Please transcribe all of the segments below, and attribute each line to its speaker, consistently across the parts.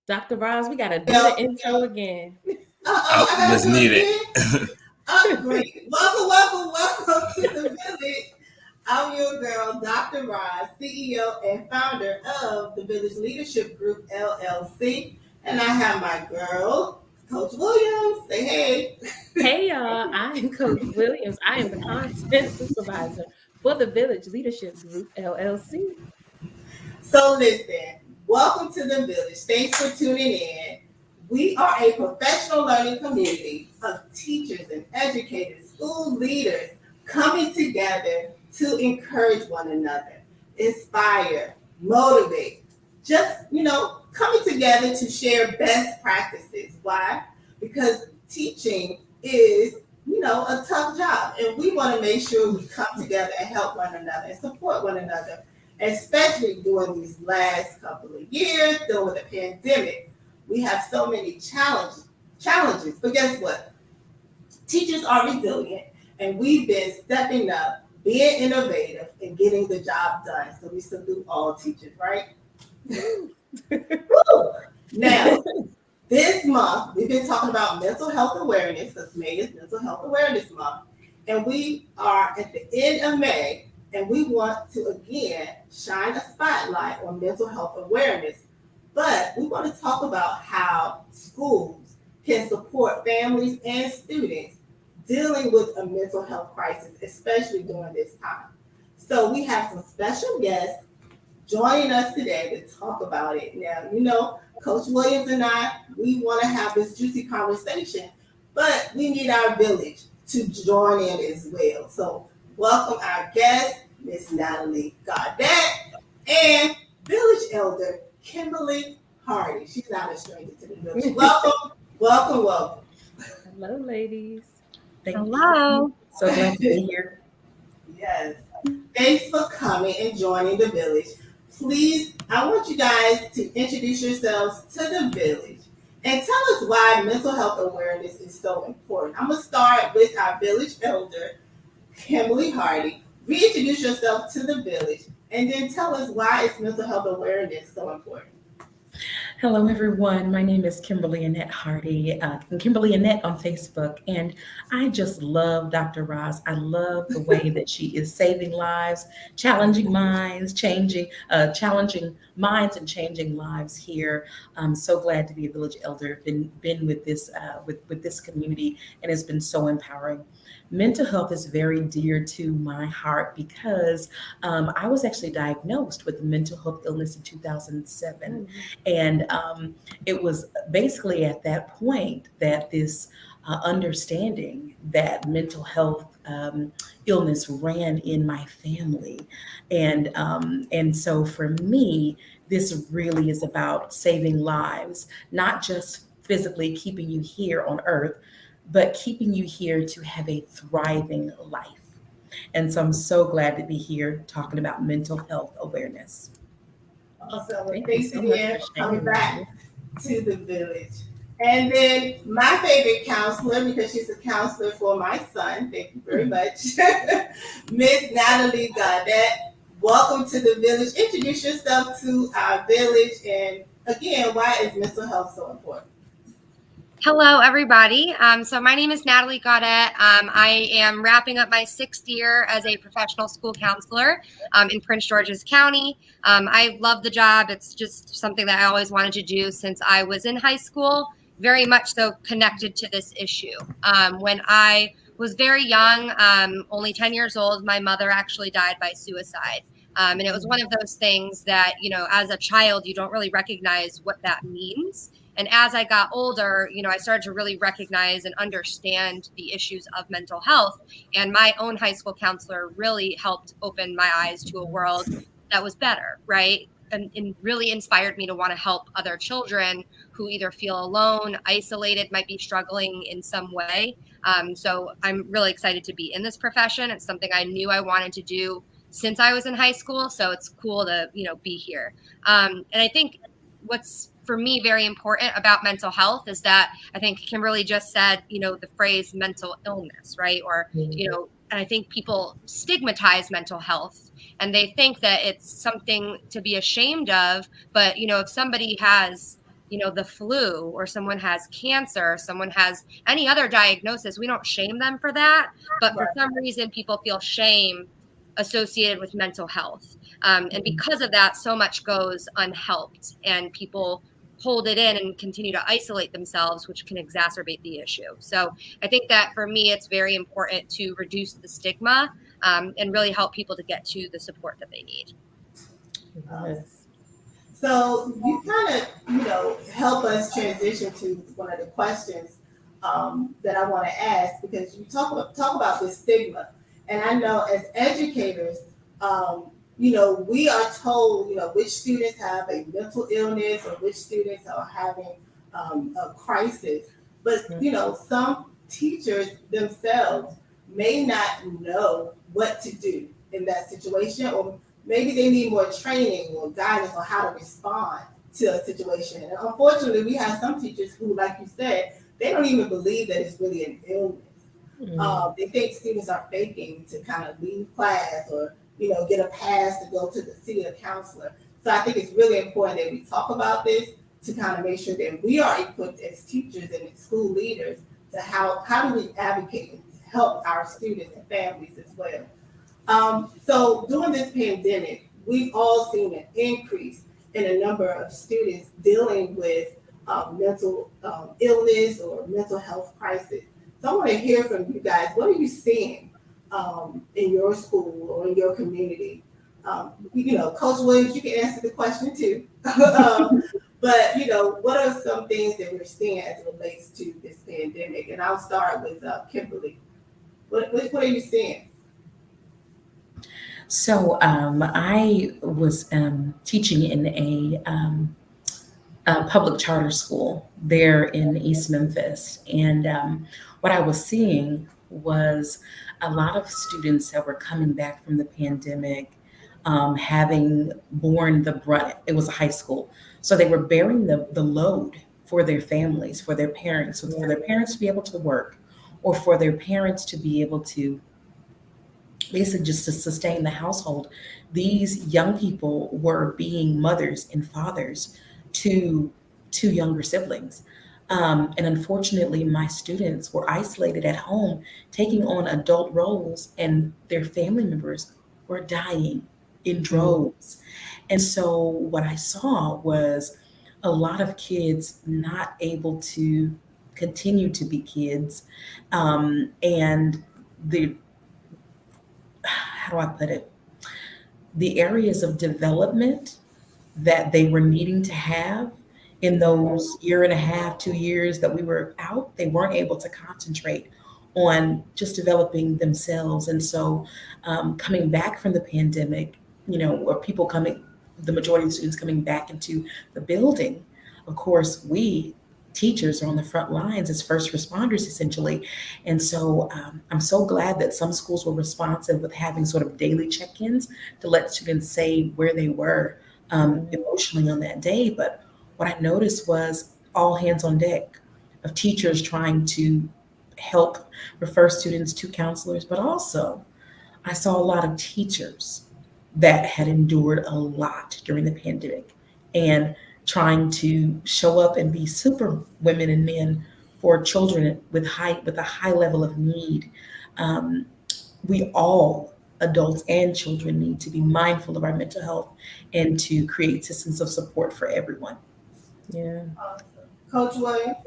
Speaker 1: Dr. Roz, we got to do the intro again.
Speaker 2: I
Speaker 3: Let's need it.
Speaker 2: Great. Welcome to the village. I'm your girl, Dr. Roz, CEO and founder of the Village Leadership Group, LLC. And I have my girl, Coach Williams. Say hey.
Speaker 1: Hey, y'all. I am Coach Williams. I am the content supervisor for the Village Leadership Group, LLC.
Speaker 2: So listen, welcome to the village. Thanks for tuning in. We are a professional learning community of teachers and educators, school leaders coming together to encourage one another, inspire, motivate, coming together to share best practices. Why? Because teaching is, a tough job, and we want to make sure we come together and help one another and support one another, especially during these last couple of years, during the pandemic. We have so many challenges. But guess what? Teachers are resilient, and we've been stepping up, being innovative, and getting the job done. So we salute all teachers, right? Woo! Now, this month, we've been talking about mental health awareness because May is Mental Health Awareness Month. And we are at the end of May, and we want to, again, shine a spotlight on mental health awareness. But we want to talk about how schools can support families and students dealing with a mental health crisis, especially during this time. So we have some special guests joining us today to talk about it. Now, Coach Williams and I, we want to have this juicy conversation, but we need our village to join in as well. So welcome our guest, Miss Natalie Gaudette, and village elder, Kimberly Hardy. She's not a stranger to the village. Welcome.
Speaker 1: Hello, ladies. Thank
Speaker 4: Hello.
Speaker 1: you. So glad to be here.
Speaker 2: Yes. Thanks for coming and joining the village. Please, I want you guys to introduce yourselves to the village and tell us why mental health awareness is so important. I'm going to start with our village elder, Kimberly Hardy. Reintroduce yourself to the village and then tell us why is mental health awareness so important.
Speaker 4: Hello, everyone. My name is Kimberly Annette Hardy, Kimberly Annette on Facebook, and I just love Dr. Roz. I love the way that she is saving lives, challenging minds and changing lives here. I'm so glad to be a village elder. Been with this with this community, and it's been so empowering. Mental health is very dear to my heart because I was actually diagnosed with a mental health illness in 2007. And it was basically at that point that this understanding that mental health illness ran in my family. And so for me, this really is about saving lives, not just physically keeping you here on earth, but keeping you here to have a thriving life. And so I'm so glad to be here talking about mental health awareness.
Speaker 2: Awesome. Thanks again for coming back to the village. And then my favorite counselor, because she's a counselor for my son, thank you very much, Miss Natalie Gaudette. Welcome to the village. Introduce yourself to our village, and again, why is mental health so important?
Speaker 5: Hello, everybody. So my name is Natalie Gaudette. I am wrapping up my 6th year as a professional school counselor in Prince George's County. I love the job. It's just something that I always wanted to do since I was in high school, very much so connected to this issue. When I was very young, only 10 years old, my mother actually died by suicide. And it was one of those things that, as a child, you don't really recognize what that means. And as I got older, I started to really recognize and understand the issues of mental health. And my own high school counselor really helped open my eyes to a world that was better, right? And really inspired me to want to help other children who either feel alone, isolated, might be struggling in some way. So I'm really excited to be in this profession. It's something I knew I wanted to do since I was in high school. So it's cool to, be here. And I think what's for me very important about mental health is that I think Kimberly just said, the phrase mental illness, right? Or, and I think people stigmatize mental health and they think that it's something to be ashamed of. But, if somebody has, the flu, or someone has cancer, someone has any other diagnosis, we don't shame them for that. But for some reason, people feel shame associated with mental health. And because of that, so much goes unhelped, and people hold it in and continue to isolate themselves, which can exacerbate the issue. So I think that for me, it's very important to reduce the stigma, and really help people to get to the support that they need.
Speaker 1: Yes.
Speaker 2: So you kind of, help us transition to one of the questions that I want to ask, because you talk about this stigma, and I know as educators, we are told, which students have a mental illness or which students are having a crisis, but some teachers themselves may not know what to do in that situation, or maybe they need more training or guidance on how to respond to a situation. And unfortunately, we have some teachers who, like you said, they don't even believe that it's really an illness. They think students are faking to kind of leave class, or get a pass to go to see a counselor. So I think it's really important that we talk about this to kind of make sure that we are equipped as teachers and school leaders to how do we advocate and help our students and families as well. So during this pandemic, we've all seen an increase in a number of students dealing with mental illness or mental health crisis. So I want to hear from you guys. What are you seeing in your school or in your community? Coach Williams, you can answer the question too. But what are some things that we're seeing as it relates to this pandemic? And I'll start with Kimberly. What are you seeing?
Speaker 4: So I was teaching in a public charter school there in East Memphis. And what I was seeing was a lot of students that were coming back from the pandemic, having borne the brunt. It was a high school. So they were bearing the load for their families, for their parents, so for their parents to be able to work, or for their parents to be able to basically just to sustain the household. These young people were being mothers and fathers to two younger siblings. And unfortunately, my students were isolated at home, taking on adult roles, and their family members were dying in droves. And so, what I saw was a lot of kids not able to continue to be kids. And the, how do I put it? The areas of development that they were needing to have in those year and a half, 2 years that we were out, they weren't able to concentrate on just developing themselves. And so, coming back from the pandemic, or people coming, the majority of the students coming back into the building, of course, we teachers are on the front lines as first responders, essentially. And so I'm so glad that some schools were responsive with having sort of daily check-ins to let students say where they were emotionally on that day. But what I noticed was all hands on deck of teachers trying to help refer students to counselors, but also I saw a lot of teachers that had endured a lot during the pandemic and trying to show up and be super women and men for children with a high level of need. We all, adults and children, need to be mindful of our mental health and to create systems of support for everyone.
Speaker 1: Yeah.
Speaker 2: Awesome. Coach Williams?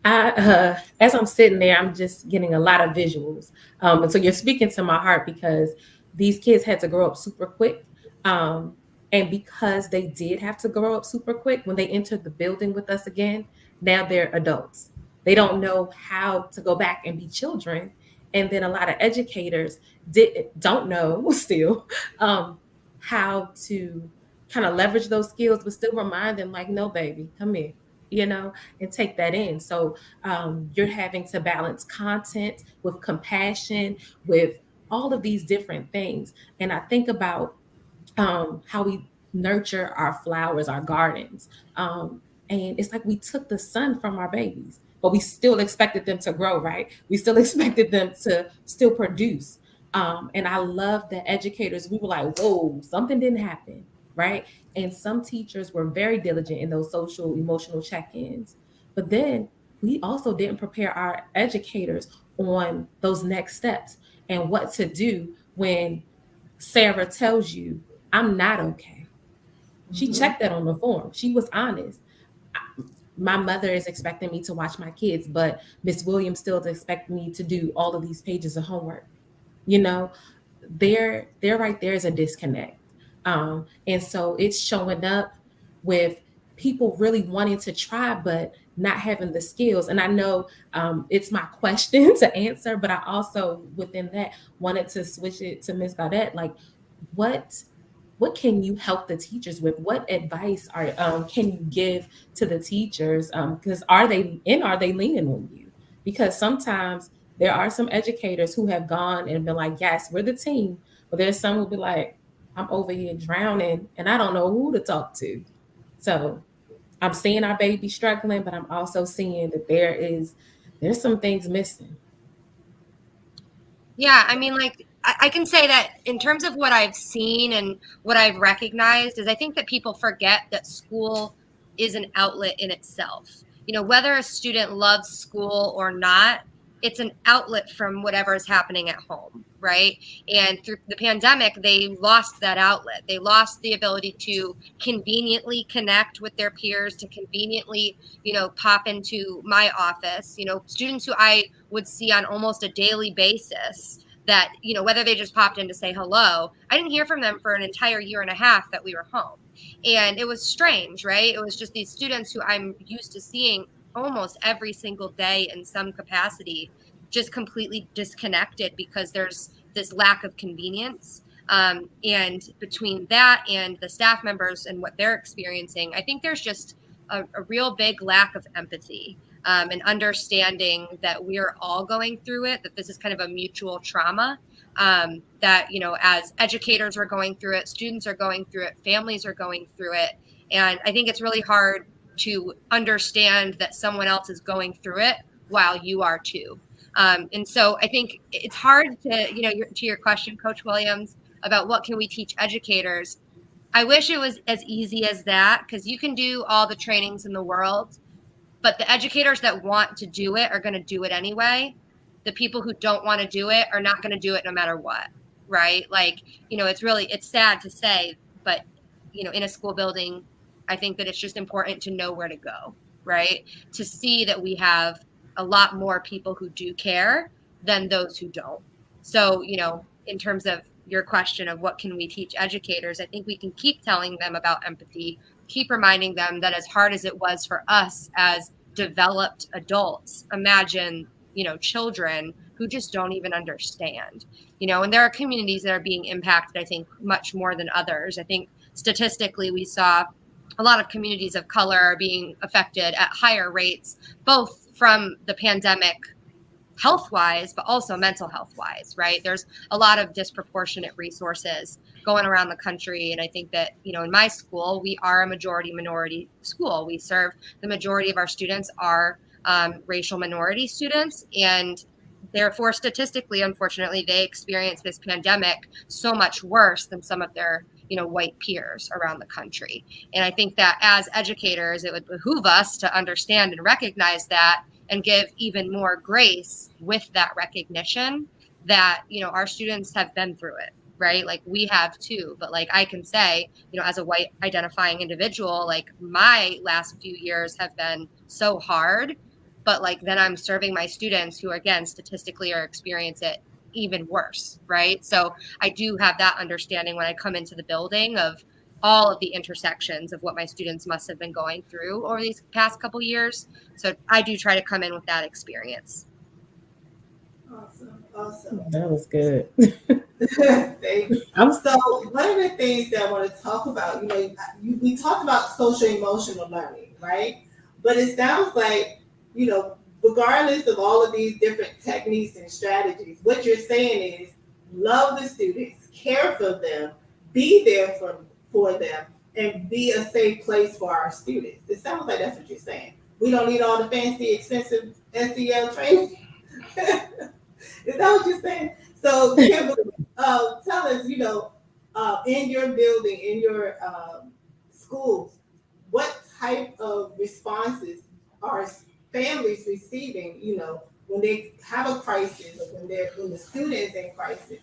Speaker 1: As I'm sitting there, I'm just getting a lot of visuals. And so you're speaking to my heart, because these kids had to grow up super quick. And because they did have to grow up super quick, when they entered the building with us again, now they're adults. They don't know how to go back and be children. And then a lot of educators don't know still how to kind of leverage those skills, but still remind them, like, no, baby, come here, and take that in. So you're having to balance content with compassion, with all of these different things. And I think about how we nurture our flowers, our gardens. And it's like we took the sun from our babies, but we still expected them to grow, right? We still expected them to still produce. And I love that educators, we were like, whoa, something didn't happen, right? And some teachers were very diligent in those social emotional check-ins. But then we also didn't prepare our educators on those next steps and what to do when Sarah tells you, I'm not okay. She
Speaker 2: Mhm.
Speaker 1: checked that on the form. She was honest. My mother is expecting me to watch my kids, but Miss Williams still expects me to do all of these pages of homework. You know, there right there is a disconnect. And so it's showing up with people really wanting to try but not having the skills. And I know it's my question to answer, but I also within that wanted to switch it to Miss Gaudette. Like, what what can you help the teachers with? What advice can you give to the teachers? Because are they leaning on you? Because sometimes there are some educators who have gone and been like, yes, we're the team, but there's some who'll be like, I'm over here drowning and I don't know who to talk to. So I'm seeing our baby struggling, but I'm also seeing that there's some things missing.
Speaker 5: Yeah, I mean, like, I can say that in terms of what I've seen and what I've recognized is I think that people forget that school is an outlet in itself. Whether a student loves school or not, it's an outlet from whatever is happening at home, right? And through the pandemic, they lost that outlet. They lost the ability to conveniently connect with their peers, to conveniently, pop into my office. Students who I would see on almost a daily basis that, whether they just popped in to say hello, I didn't hear from them for an entire year and a half that we were home. And it was strange, right? It was just these students who I'm used to seeing almost every single day in some capacity, just completely disconnected because there's this lack of convenience. And between that and the staff members and what they're experiencing, I think there's just a real big lack of empathy, and understanding that we're all going through it, that this is kind of a mutual trauma, that, as educators are going through it, students are going through it, families are going through it. And I think it's really hard to understand that someone else is going through it while you are too. And so I think it's hard to, to your question, Coach Williams, about what can we teach educators. I wish it was as easy as that, because you can do all the trainings in the world, but the educators that want to do it are going to do it anyway. The people who don't want to do it are not going to do it no matter what, right? Like, it's sad to say, but, in a school building, I think that it's just important to know where to go, right? To see that we have a lot more people who do care than those who don't. So, in terms of your question of what can we teach educators, I think we can keep telling them about empathy, keep reminding them that as hard as it was for us as developed adults, imagine, children who just don't even understand, and there are communities that are being impacted, I think, much more than others. I think statistically, we saw a lot of communities of color are being affected at higher rates, both from the pandemic health wise, but also mental health wise, right? There's a lot of disproportionate resources going around the country. And I think that, in my school, we are a majority minority school. We serve the majority of our students are racial minority students. And therefore, statistically, unfortunately, they experience this pandemic so much worse than some of their white peers around the country. And I think that as educators, it would behoove us to understand and recognize that and give even more grace with that recognition that, our students have been through it, right? Like we have too. But like I can say, as a white identifying individual, like my last few years have been so hard, but like then I'm serving my students who, again, statistically are experience it even worse, right? So I do have that understanding when I come into the building of all of the intersections of what my students must have been going through over these past couple years. So I do try to come in with that experience.
Speaker 2: Awesome. Awesome.
Speaker 1: That was good.
Speaker 2: Thanks.
Speaker 1: I'm
Speaker 2: So one of the things that I want to talk about, we talked about social emotional learning, right? But it sounds like, regardless of all of these different techniques and strategies, what you're saying is love the students, care for them, be there for them, and be a safe place for our students. It sounds like that's what you're saying. We don't need all the fancy, expensive SEL training. Is that what you're saying? So, Kimberly, tell us, in your building, in your schools, what type of responses are families receiving, when they have a crisis or when the student is in crisis?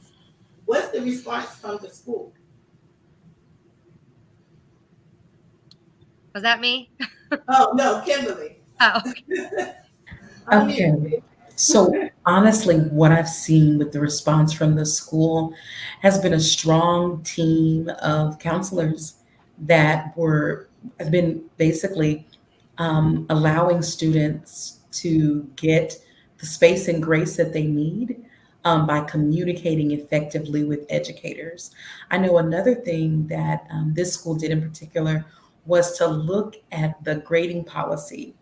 Speaker 2: What's the response from the school?
Speaker 5: Was that me?
Speaker 2: Oh, no, Kimberly.
Speaker 5: Oh,
Speaker 4: Okay.
Speaker 2: Unmute.
Speaker 4: So honestly, what I've seen with the response from the school has been a strong team of counselors that were have been basically allowing students to get the space and grace that they need by communicating effectively with educators. I know another thing that this school did in particular was to look at the grading policy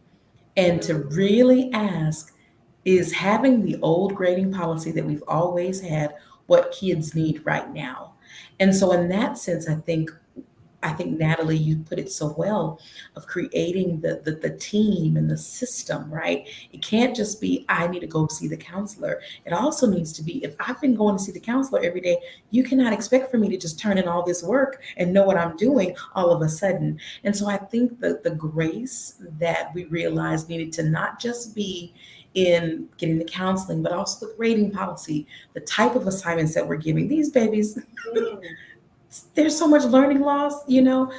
Speaker 4: and to really ask, is having the old grading policy that we've always had what kids need right now? And so in that sense, I think Natalie, you put it so well of creating the team and the system, right? It can't just be I need to go see the counselor. It also needs to be if I've been going to see the counselor every day, you cannot expect for me to just turn in all this work and know what I'm doing all of a sudden. And so I think the grace that we realized needed to not just be in getting the counseling, but also the grading policy, the type of assignments that we're giving these babies.
Speaker 2: Mm,
Speaker 4: There's so much learning loss.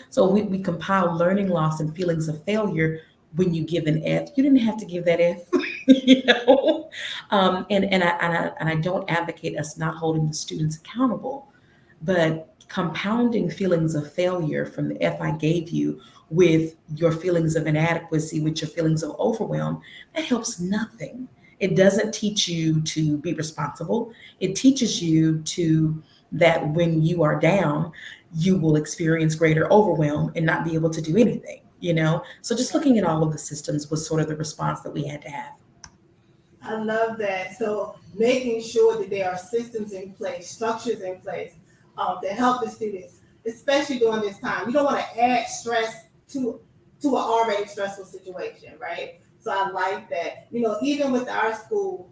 Speaker 4: So we compile learning loss and feelings of failure when you give an F. You didn't have to give that F. you know. And I don't advocate us not holding the students accountable, but compounding feelings of failure from the F I gave you with your feelings of inadequacy, with your feelings of overwhelm, that helps nothing. It doesn't teach you to be responsible. It teaches you to that when you are down, you will experience greater overwhelm and not be able to do anything. So just looking at all of the systems was sort of the response that we had to have.
Speaker 2: I love that. So making sure that there are systems in place, structures in place to help the students, especially during this time. You don't want to add stress to an already stressful situation, right? So I like that. Even with our school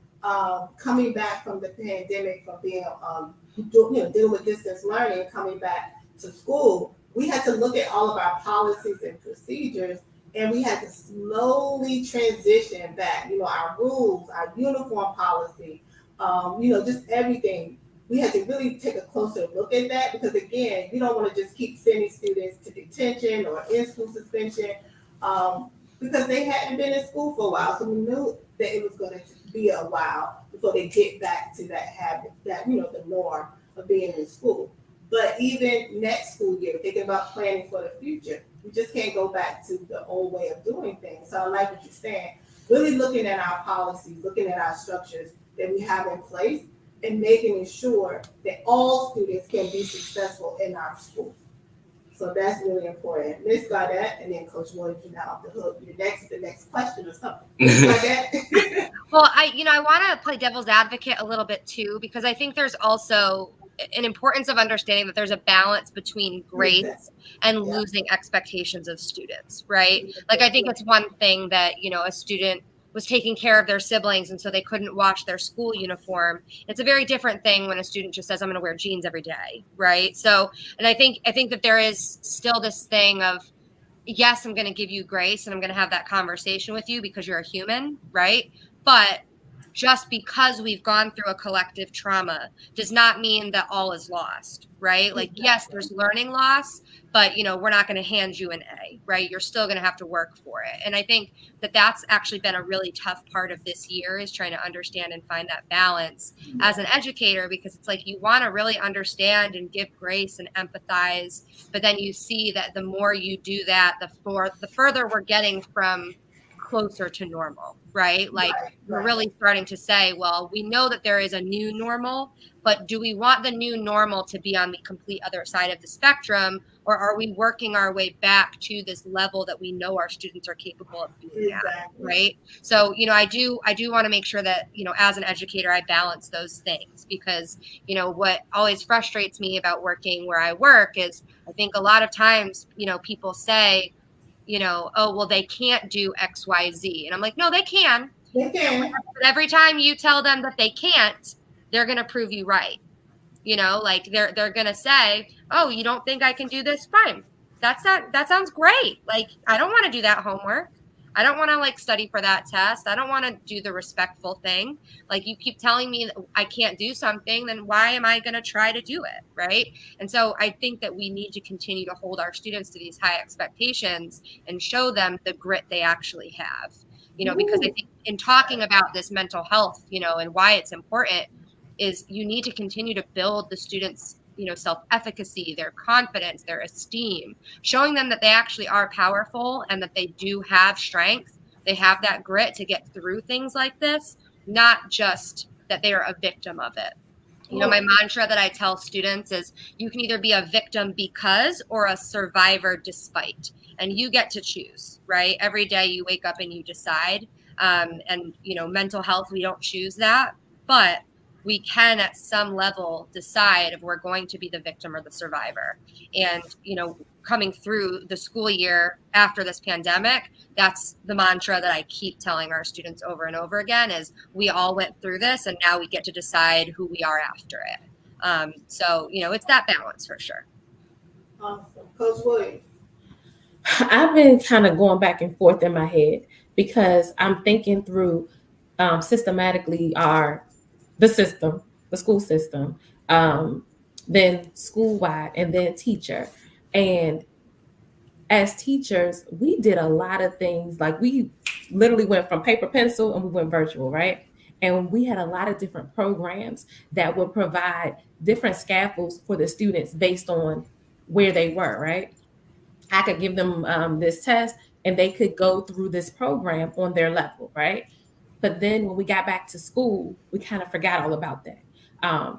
Speaker 2: coming back from the pandemic, from being dealing with distance learning, coming back to school, we had to look at all of our policies and procedures, and we had to slowly transition back, our rules, our uniform policy, just everything. We had to really take a closer look at that because, again, you don't want to just keep sending students to detention or in-school suspension because they hadn't been in school for a while. So we knew that it was going to be a while before they get back to that habit, that, the norm of being in school. But even next school year, thinking about planning for the future, we just can't go back to the old way of doing things. So I like what you're saying. Really looking at our policies, looking at our structures that we have in place, and making sure that all students can be successful in our school. So that's really important. Miss Gaudette, and then Coach Williams, you're now off the hook. You're next to the next question or something. Miss Gaudette?
Speaker 5: well, I want to play devil's advocate a little bit too, because I think there's also an importance of understanding that there's a balance between grace and
Speaker 2: Yeah.
Speaker 5: losing expectations of students, right? Like, I think it's one thing that, a student was taking care of their siblings and so they couldn't wash their school uniform. It's a very different thing when a student just says, I'm going to wear jeans every day, right? So, and I think that there is still this thing of, yes, I'm going to give you grace and I'm going to have that conversation with you because you're a human, right? But just because we've gone through a collective trauma does not mean that all is lost, right? Like, yes, there's learning loss, but, we're not going to hand you an A, right? You're still going to have to work for it. And I think that that's actually been a really tough part of this year, is trying to understand and find that balance as an educator, because it's like you want to really understand and give grace and empathize, but then you see that the more you do that, the further we're getting from closer to normal, right? Like, we're really starting to say, well, we know that there is a new normal, but do we want the new normal to be on the complete other side of the spectrum, or are we working our way back to this level that we know our students are capable of being at, right? So, I do want to make sure that, as an educator, I balance those things, because, what always frustrates me about working where I work is I think a lot of times, people say, oh, well, they can't do X, Y, Z. And I'm like, no, they can.
Speaker 2: They can.
Speaker 5: But every time you tell them that they can't, they're going to prove you right. Like they're going to say, oh, you don't think I can do this? Fine. that sounds great. Like, I don't want to do that homework. I don't want to like study for that test. I don't want to do the respectful thing. Like, you keep telling me that I can't do something, then why am I going to try to do it? Right. And so I think that we need to continue to hold our students to these high expectations and show them the grit they actually have, because I think in talking about this mental health, and why it's important is you need to continue to build the students' self-efficacy, their confidence, their esteem, showing them that they actually are powerful and that they do have strength. They have that grit to get through things like this, not just that they are a victim of it. My mantra that I tell students is you can either be a victim because or a survivor despite, and you get to choose, right? Every day you wake up and you decide. And mental health, we don't choose that, but we can at some level decide if we're going to be the victim or the survivor. And, coming through the school year after this pandemic, that's the mantra that I keep telling our students over and over again is we all went through this and now we get to decide who we are after it. So, it's that balance for sure.
Speaker 2: Awesome. Coach Williams.
Speaker 1: I've been kind of going back and forth in my head because I'm thinking through systematically the school system, then school-wide, and then teacher. And as teachers, we did a lot of things. Like, we literally went from paper pencil and we went virtual, right? And we had a lot of different programs that would provide different scaffolds for the students based on where they were, right? I could give them this test and they could go through this program on their level, right? But then when we got back to school, we kind of forgot all about that.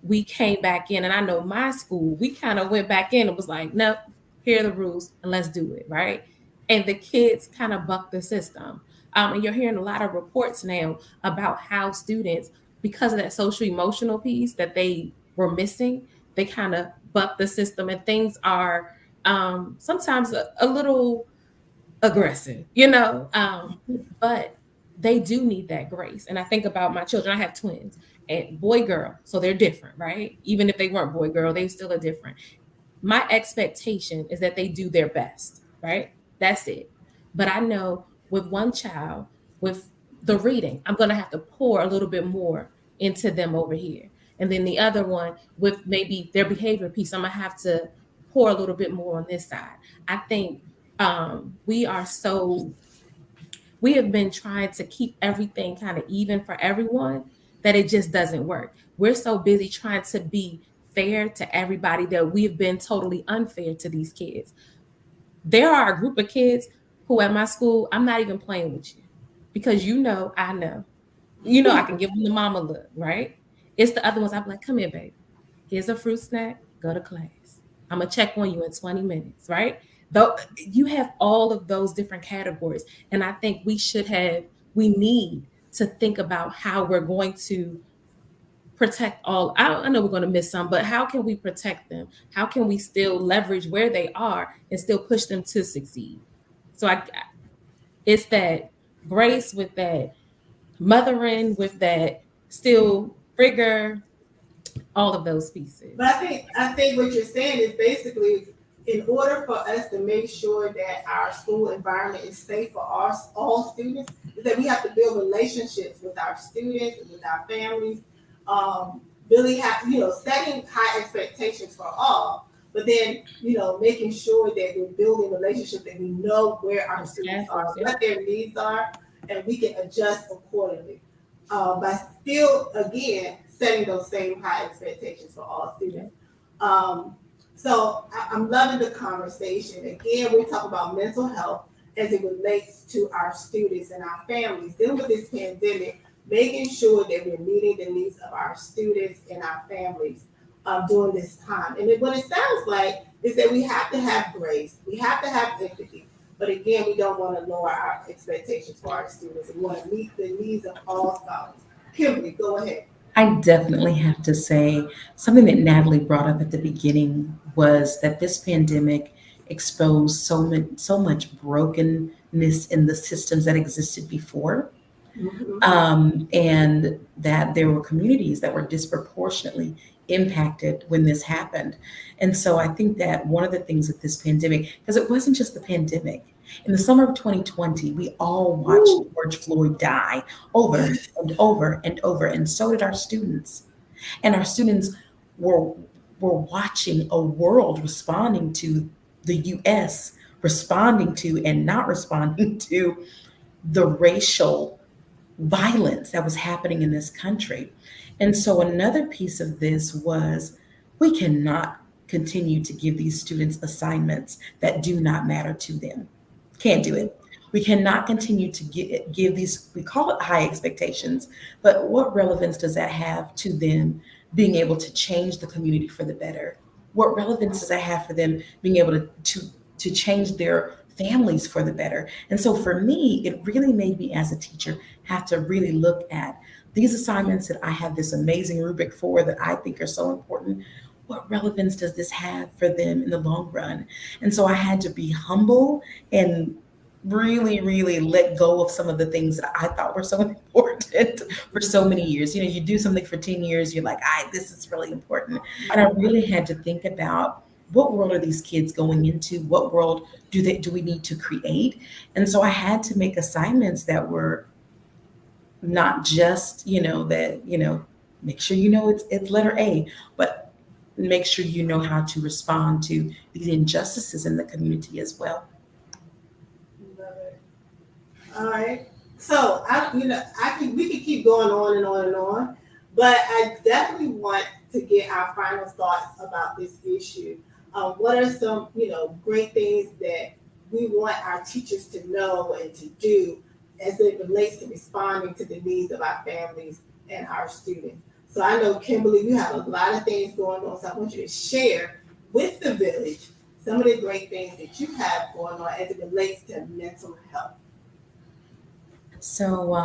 Speaker 1: We came back in, and I know my school, we kind of went back in and was like, nope, here are the rules and let's do it, right? And the kids kind of bucked the system. And you're hearing a lot of reports now about how students, because of that social emotional piece that they were missing, they kind of bucked the system, and things are sometimes a little aggressive, but they do need that grace. And I think about my children. I have twins, and boy, girl, so they're different, right? Even if they weren't boy, girl, they still are different. My expectation is that they do their best, right? That's it. But I know with one child, with the reading, I'm going to have to pour a little bit more into them over here. And then the other one with maybe their behavior piece, I'm going to have to pour a little bit more on this side. I think we have been trying to keep everything kind of even for everyone that it just doesn't work. We're so busy trying to be fair to everybody that we've been totally unfair to these kids. There are a group of kids who at my school, I'm not even playing with you because I know. I can give them the mama look, right? It's the other ones I'm like, come here, baby. Here's a fruit snack, go to class. I'm going to check on you in 20 minutes, right? Though you have all of those different categories. And I think we need to think about how we're going to protect all. I know we're going to miss some, but how can we protect them? How can we still leverage where they are and still push them to succeed? So it's that grace with that mothering, with that still rigor, all of those pieces.
Speaker 2: But I think what you're saying is basically, in order for us to make sure that our school environment is safe for all students, is that we have to build relationships with our students and with our families. Really have, setting high expectations for all, but then, making sure that we're building relationships, that we know where our students are, what their needs are, and we can adjust accordingly. By still, again, setting those same high expectations for all students. So I'm loving the conversation. Again, we talk about mental health as it relates to our students and our families dealing with this pandemic, making sure that we're meeting the needs of our students and our families during this time. And what it sounds like is that we have to have grace, we have to have empathy, but again, we don't want to lower our expectations for our students, and we want to meet the needs of all scholars. Kimberly, go ahead.
Speaker 4: I definitely have to say something that Natalie brought up at the beginning was that this pandemic exposed so much brokenness in the systems that existed before.
Speaker 2: Mm-hmm.
Speaker 4: And that there were communities that were disproportionately impacted when this happened. And so I think that one of the things with this pandemic, because it wasn't just the pandemic, in the summer of 2020, we all watched
Speaker 2: Ooh,
Speaker 4: George Floyd die over and over and over, and so did our students. And our students were were watching a world responding to the US responding to and not responding to the racial violence that was happening in this country. And so another piece of this was we cannot continue to give these students assignments that do not matter to them. Can't do it. We cannot continue to give these, we call it high expectations, but what relevance does that have to them being able to change the community for the better? What relevance does that have for them being able to change their families for the better? And so for me, it really made me as a teacher have to really look at these assignments that I have this amazing rubric for that I think are so important. What relevance does this have for them in the long run? And so I had to be humble and really, really let go of some of the things that I thought were so important for so many years. You know, you do something for 10 years, you're like, this is really important. And I really had to think about what world are these kids going into? What world do we need to create? And so I had to make assignments that were not just, make sure it's letter A, but make sure you know how to respond to these injustices in the community as well.
Speaker 2: love it. All right. So we could keep going on and on and on, but I definitely want to get our final thoughts about this issue. What are some, great things that we want our teachers to know and to do as it relates to responding to the needs of our families and our students? So I know, Kimberly, you have a lot of things going on, so I want you to share with the village some of the great things that you have going on as it relates to mental health.
Speaker 4: So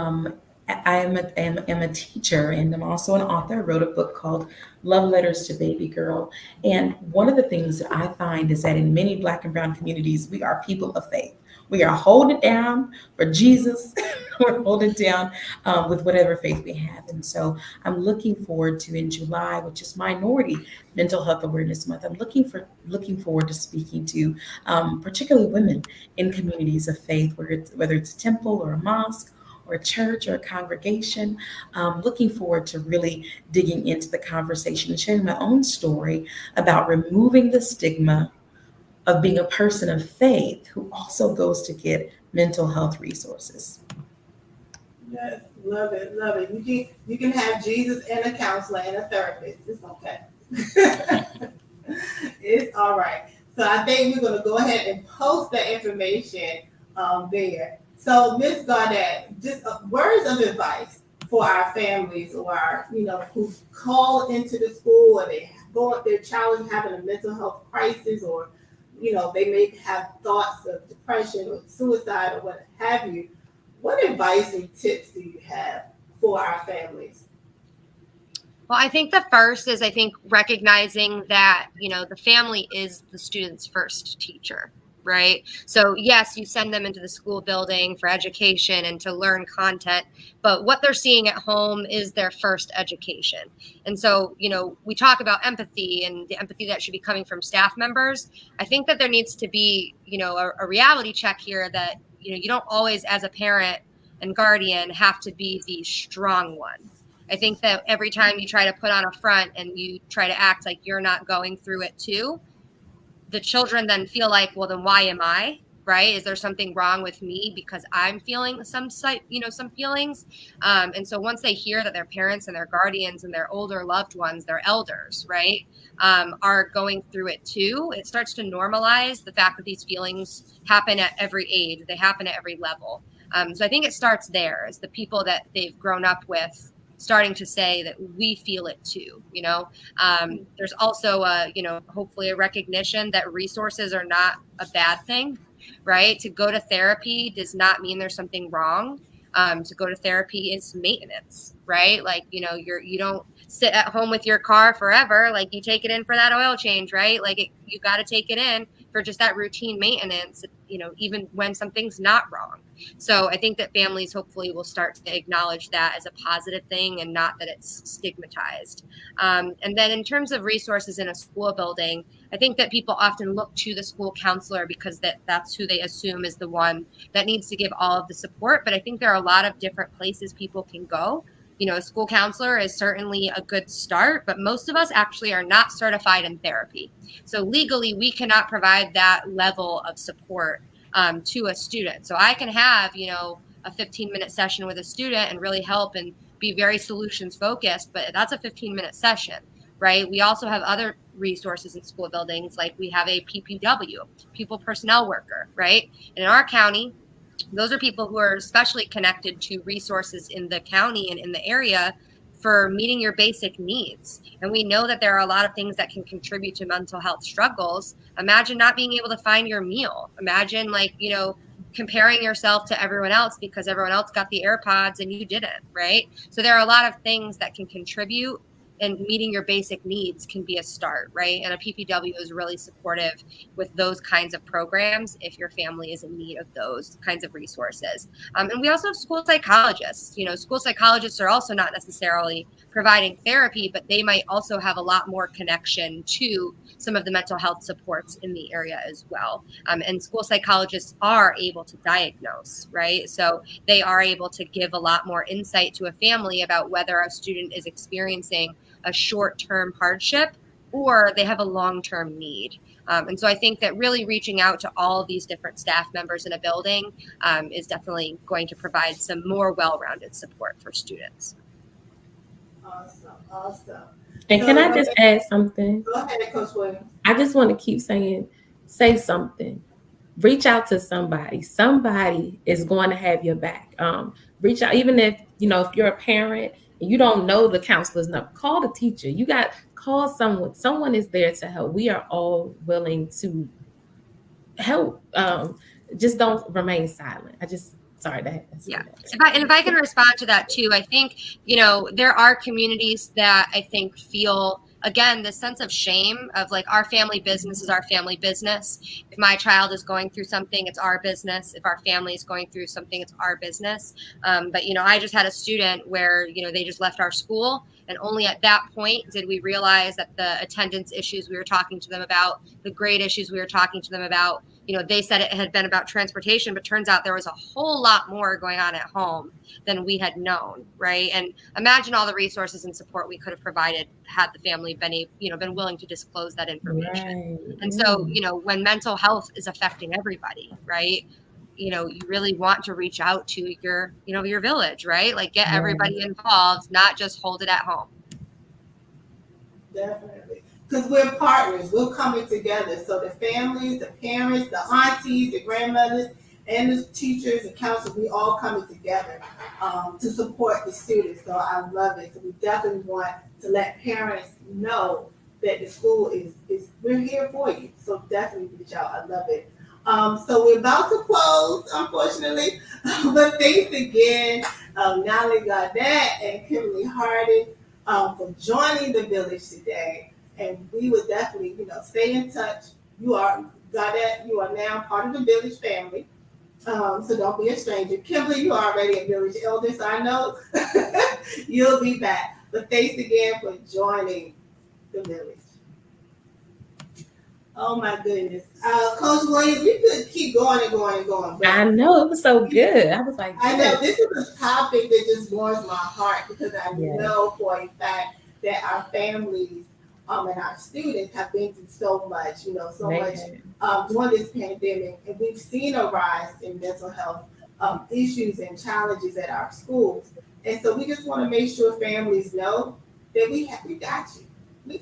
Speaker 4: am a teacher and I'm also an author. I wrote a book called Love Letters to Baby Girl. And one of the things that I find is that in many Black and Brown communities, we are people of faith. We are holding it down for Jesus. We're holding it down with whatever faith we have. And so I'm looking forward to in July, which is Minority Mental Health Awareness Month. I'm looking forward to speaking to particularly women in communities of faith, whether it's a temple or a mosque or a church or a congregation. Looking forward to really digging into the conversation and sharing my own story about removing the stigma of being a person of faith who also goes to get mental health resources.
Speaker 2: Yes, love it, love it. You can have Jesus and a counselor and a therapist. It's okay. It's all right. So I think we're going to go ahead and post that information there. So Ms. Gaudette, just words of advice for our families or our, who call into the school or their child is having a mental health crisis, or they may have thoughts of depression or suicide or what have you. What advice and tips do you have for our families?
Speaker 5: Well, I think the first is, recognizing that, the family is the student's first teacher, right? So yes, you send them into the school building for education and to learn content, but what they're seeing at home is their first education. And so, we talk about empathy and the empathy that should be coming from staff members. I think that there needs to be, a reality check here that, you don't always, as a parent and guardian, have to be the strong one. I think that every time you try to put on a front and you try to act like you're not going through it too, the children then feel like, well, then why am I? Right? Is there something wrong with me because I'm feeling some feelings? And so once they hear that their parents and their guardians and their older loved ones, their elders, right, are going through it too, it starts to normalize the fact that these feelings happen at every age. They happen at every level. So I think it starts there, as the people that they've grown up with starting to say that we feel it too. There's also hopefully a recognition that resources are not a bad thing, right? To go to therapy does not mean there's something wrong. To go to therapy is maintenance, right? Like, you don't sit at home with your car forever. Like you take it in for that oil change, right? Like you got to take it in for just that routine maintenance, even when something's not wrong. So I think that families hopefully will start to acknowledge that as a positive thing and not that it's stigmatized. And then in terms of resources in a school building, I think that people often look to the school counselor because that's who they assume is the one that needs to give all of the support. But I think there are a lot of different places people can go. A school counselor is certainly a good start, but most of us actually are not certified in therapy. So legally, we cannot provide that level of support to a student. So I can have, a 15-minute session with a student and really help and be very solutions focused, but that's a 15-minute session, right? We also have other resources in school buildings, like we have a PPW, people personnel worker, right? And in our county, those are people who are especially connected to resources in the county and in the area for meeting your basic needs. And we know that there are a lot of things that can contribute to mental health struggles. Imagine not being able to find your meal. Imagine comparing yourself to everyone else because everyone else got the AirPods and you didn't, right? So there are a lot of things that can contribute, and meeting your basic needs can be a start, right? And a PPW is really supportive with those kinds of programs if your family is in need of those kinds of resources. And we also have school psychologists. School psychologists are also not necessarily providing therapy, but they might also have a lot more connection to some of the mental health supports in the area as well. And school psychologists are able to diagnose, right? So they are able to give a lot more insight to a family about whether a student is experiencing a short-term hardship or they have a long-term need. And so I think that really reaching out to all of these different staff members in a building is definitely going to provide some more well-rounded support for students.
Speaker 2: Awesome.
Speaker 1: And can I just add something?
Speaker 2: Go ahead, Coach Williams.
Speaker 1: I just want to keep saying, say something. Reach out to somebody. Somebody is going to have your back. Reach out, even if you're a parent and you don't know the counselor's number, call the teacher. Call someone. Someone is there to help. We are all willing to help. Just don't remain silent. Sorry to have to say that.
Speaker 5: If I can respond to that too, I think, there are communities that I think feel, again, this sense of shame of like, our family business is our family business. If my child is going through something, it's our business. If our family is going through something, it's our business. But, I just had a student where, they just left our school. And only at that point did we realize that the attendance issues we were talking to them about, the grade issues we were talking to them about, they said it had been about transportation, but turns out there was a whole lot more going on at home than we had known, right? And imagine all the resources and support we could have provided had the family been willing to disclose that information. Right. And so, when mental health is affecting everybody, right? You really want to reach out to your village, right? Like get everybody involved, not just hold it at home.
Speaker 2: Definitely. Because we're partners, we're coming together. So the families, the parents, the aunties, the grandmothers, and the teachers and counselors, we all coming together to support the students. So I love it. So we definitely want to let parents know that the school is we're here for you. So definitely reach out. I love it. So we're about to close, unfortunately, but thanks again, Natalie Gaudette and Kimberly Harding for joining the village today. And we would definitely, stay in touch. You are Gaudette, you are now part of the village family. So don't be a stranger. Kimberly, you are already a village elder, so I know you'll be back. But thanks again for joining the village. Oh my goodness. Coach Williams, we could keep going and going and going.
Speaker 1: I know, it was so good. I was like,
Speaker 2: I know this is a topic that just warms my heart because I know for a fact that our families and our students have been through so much, much during this pandemic. And we've seen a rise in mental health issues and challenges at our schools. And so we just want to make sure families know that we got you. We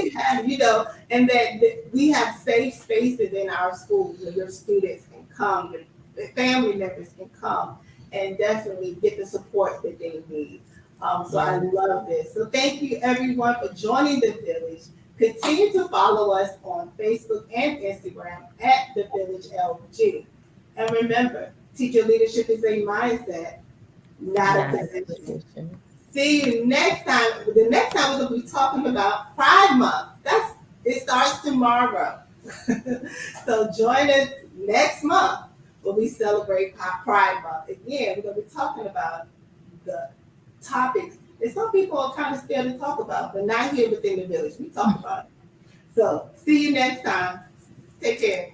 Speaker 2: have, and that we have safe spaces in our schools where your students can come, your family members can come and definitely get the support that they need. So I love this. So thank you everyone for joining the village. Continue to follow us on Facebook and Instagram at The Village LG. And remember, teacher leadership is a mindset, not a position. See you next time. The next time we're going to be talking about Pride Month. It starts tomorrow. So join us next month when we celebrate Pride Month. Again, we're going to be talking about the topics that some people are kind of scared to talk about, but not here within the village. We talk about it. So see you next time. Take care.